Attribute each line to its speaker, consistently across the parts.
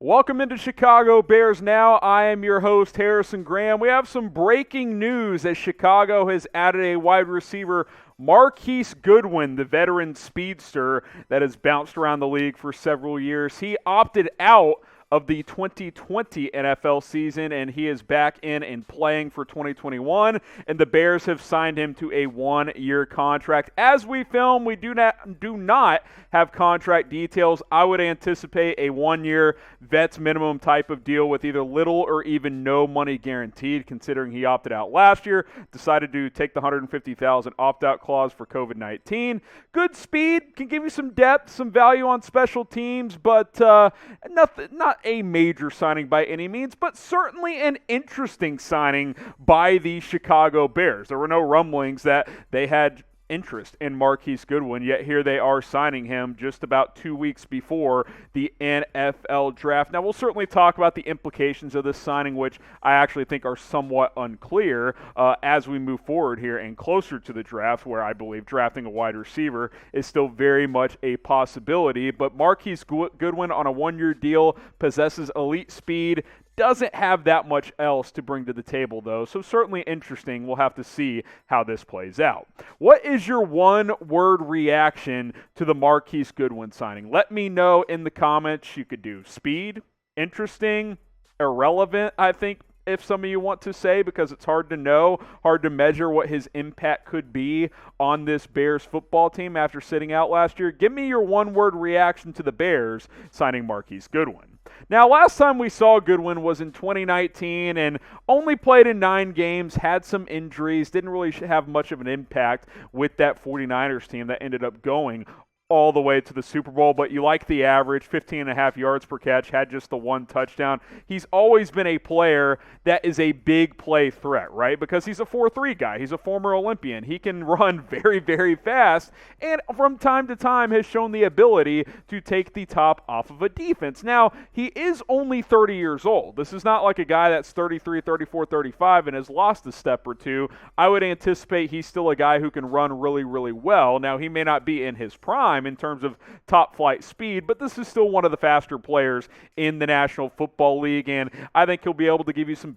Speaker 1: Welcome into Chicago Bears Now. I am your host, Harrison Graham. We have some breaking news as Chicago has added a wide receiver, Marquise Goodwin, the veteran speedster that has bounced around the league for several years. He opted out of the 2020 NFL season, and he is back in and playing for 2021, and the Bears have signed him to a one-year contract. As we film, we do not have contract details. I would anticipate a one-year vets minimum type of deal with either little or even no money guaranteed, considering he opted out last year, decided to take the $150,000 opt-out clause for COVID-19. Good speed, can give you some depth, some value on special teams, but not a major signing by any means, but certainly an interesting signing by the Chicago Bears. There were no rumblings that they had interest in Marquise Goodwin, yet here they are signing him just about 2 weeks before the NFL draft. Now, we'll certainly talk about the implications of this signing, which I actually think are somewhat unclear as we move forward here and closer to the draft, where I believe drafting a wide receiver is still very much a possibility. But Marquise Goodwin on a one-year deal possesses elite speed, doesn't have that much else to bring to the table, though, so certainly interesting. We'll have to see how this plays out. What is your one-word reaction to the Marquise Goodwin signing? Let me know in the comments. You could do speed, interesting, irrelevant, I think, if some of you want to say, because it's hard to know, hard to measure what his impact could be on this Bears football team after sitting out last year. Give me your one-word reaction to the Bears signing Marquise Goodwin. Now, last time we saw Goodwin was in 2019 and only played in 9 games, had some injuries, didn't really have much of an impact with that 49ers team that ended up going all the way to the Super Bowl, but you like the average, 15.5 yards per catch, had just the one touchdown. He's always been a player that is a big play threat, right? Because he's a 4-3 guy. He's a former Olympian. He can run very, very fast, and from time to time has shown the ability to take the top off of a defense. Now, he is only 30 years old. This is not like a guy that's 33, 34, 35 and has lost a step or two. I would anticipate he's still a guy who can run really, really well. Now, he may not be in his prime in terms of top flight speed, but this is still one of the faster players in the National Football League, and I think he'll be able to give you some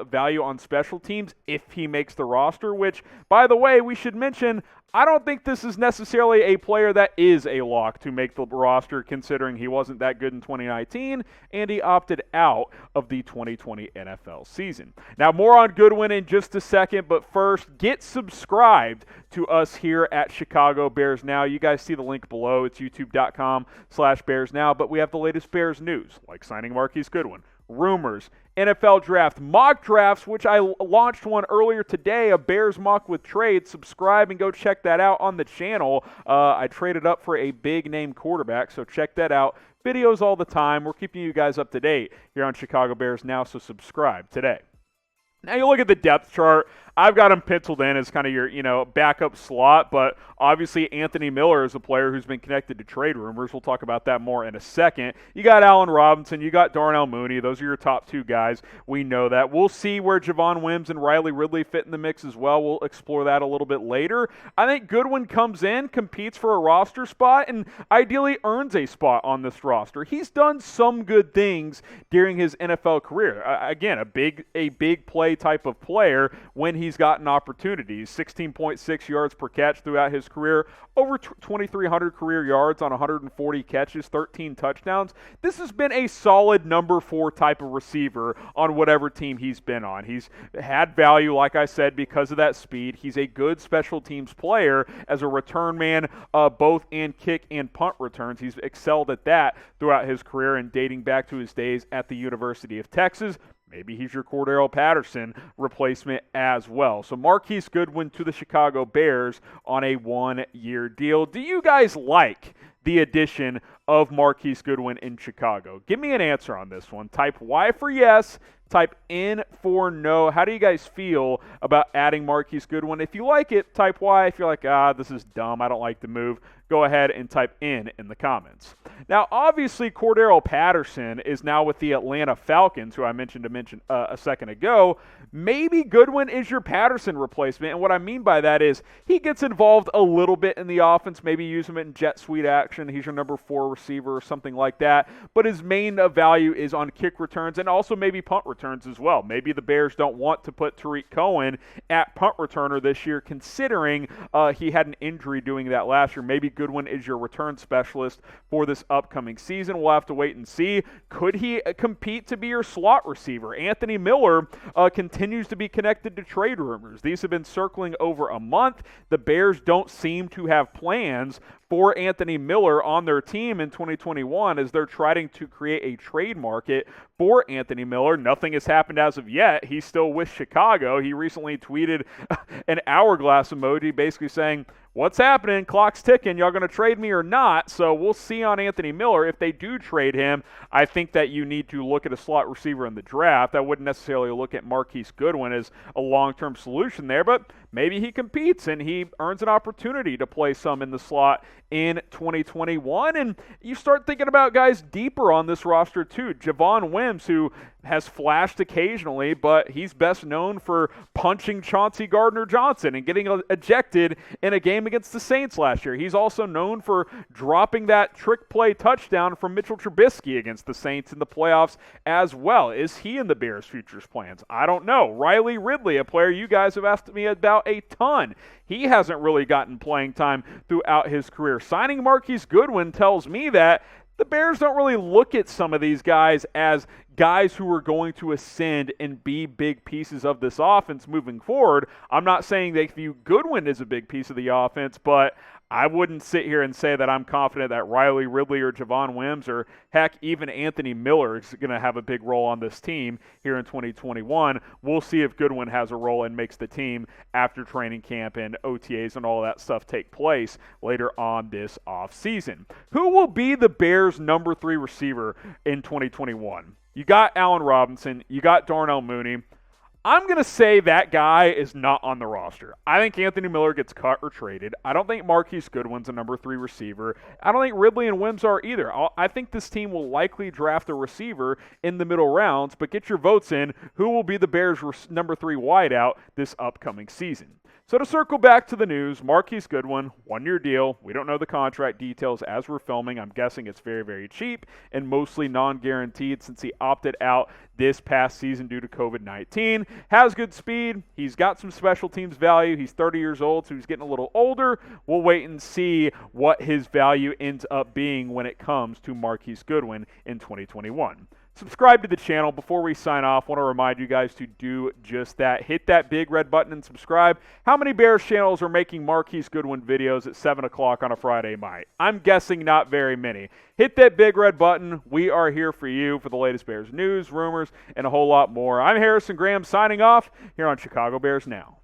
Speaker 1: value on special teams if he makes the roster, which, by the way, we should mention, I don't think this is necessarily a player that is a lock to make the roster, considering he wasn't that good in 2019 and he opted out of the 2020 NFL season. Now, more on Goodwin in just a second, but first, get subscribed to us here at Chicago Bears Now. You guys see the link below. It's youtube.com/Bears Now, but we have the latest Bears news, like signing Marquise Goodwin, rumors, NFL draft, mock drafts, which I launched one earlier today, a Bears mock with trades. Subscribe and go check that out on the channel. I traded up for a big-name quarterback, so check that out. Videos all the time. We're keeping you guys up to date here on Chicago Bears Now, so subscribe today. Now, you look at the depth chart. I've got him penciled in as kind of your, backup slot, but obviously Anthony Miller is a player who's been connected to trade rumors. We'll talk about that more in a second. You got Allen Robinson. You got Darnell Mooney. Those are your top 2 guys. We know that. We'll see where Javon Wims and Riley Ridley fit in the mix as well. We'll explore that a little bit later. I think Goodwin comes in, competes for a roster spot, and ideally earns a spot on this roster. He's done some good things during his NFL career. Again, a big play type of player when he's gotten opportunities. 16.6 yards per catch throughout his career, over 2,300 career yards on 140 catches, 13 touchdowns. This has been a solid number 4 type of receiver on whatever team he's been on. He's had value, like I said, because of that speed. He's a good special teams player as a return man, both in kick and punt returns. He's excelled at that throughout his career and dating back to his days at the University of Texas. Maybe he's your Cordarrelle Patterson replacement as well. So Marquise Goodwin to the Chicago Bears on a one-year deal. Do you guys like the addition of Marquise Goodwin in Chicago? Give me an answer on this one. Type Y for yes, type in for no. How do you guys feel about adding Marquise Goodwin? If you like it, type Y. If you're like, this is dumb, I don't like the move, go ahead and type in the comments. Now, obviously, Cordarrelle Patterson is now with the Atlanta Falcons, who I mentioned a second ago. Maybe Goodwin is your Patterson replacement, and what I mean by that is he gets involved a little bit in the offense, maybe use him in jet sweep action. He's your number 4 receiver or something like that, but his main value is on kick returns and also maybe punt returns as well. Maybe the Bears don't want to put Tariq Cohen at punt returner this year, considering he had an injury doing that last year. Maybe Goodwin is your return specialist for this upcoming season. We'll have to wait and see. Could he compete to be your slot receiver? Anthony Miller continues to be connected to trade rumors. These have been circling over a month. The Bears don't seem to have plans for Anthony Miller on their team in 2021 as they're trying to create a trade market for Anthony Miller. Nothing has happened as of yet. He's still with Chicago. He recently tweeted an hourglass emoji basically saying, "What's happening? Clock's ticking. Y'all going to trade me or not?" So we'll see on Anthony Miller. If they do trade him, I think that you need to look at a slot receiver in the draft. I wouldn't necessarily look at Marquise Goodwin as a long-term solution there, but maybe he competes and he earns an opportunity to play some in the slot in 2021. And you start thinking about guys deeper on this roster too. Javon Wims, who has flashed occasionally, but he's best known for punching Chauncey Gardner-Johnson and getting ejected in a game against the Saints last year. He's also known for dropping that trick play touchdown from Mitchell Trubisky against the Saints in the playoffs as well. Is he in the Bears' futures plans? I don't know. Riley Ridley, a player you guys have asked me about a ton. He hasn't really gotten playing time throughout his career. Signing Marquise Goodwin tells me that the Bears don't really look at some of these guys as guys who are going to ascend and be big pieces of this offense moving forward. I'm not saying they view Goodwin as a big piece of the offense, but I wouldn't sit here and say that I'm confident that Riley Ridley or Javon Wims or, heck, even Anthony Miller is going to have a big role on this team here in 2021. We'll see if Goodwin has a role and makes the team after training camp and OTAs and all that stuff take place later on this offseason. Who will be the Bears' number 3 receiver in 2021? You got Allen Robinson. You got Darnell Mooney. I'm going to say that guy is not on the roster. I think Anthony Miller gets cut or traded. I don't think Marquise Goodwin's a number 3 receiver. I don't think Ridley and Wims are either. I think this team will likely draft a receiver in the middle rounds, but get your votes in. Who will be the Bears' number 3 wideout this upcoming season? So to circle back to the news, Marquise Goodwin, 1-year deal. We don't know the contract details as we're filming. I'm guessing it's very, very cheap and mostly non-guaranteed since he opted out this past season due to COVID-19. Has good speed. He's got some special teams value. He's 30 years old, so he's getting a little older. We'll wait and see what his value ends up being when it comes to Marquise Goodwin in 2021. Subscribe to the channel. Before we sign off, I want to remind you guys to do just that. Hit that big red button and subscribe. How many Bears channels are making Marquise Goodwin videos at 7 o'clock on a Friday night? I'm guessing not very many. Hit that big red button. We are here for you for the latest Bears news, rumors, and a whole lot more. I'm Harrison Graham signing off here on Chicago Bears Now.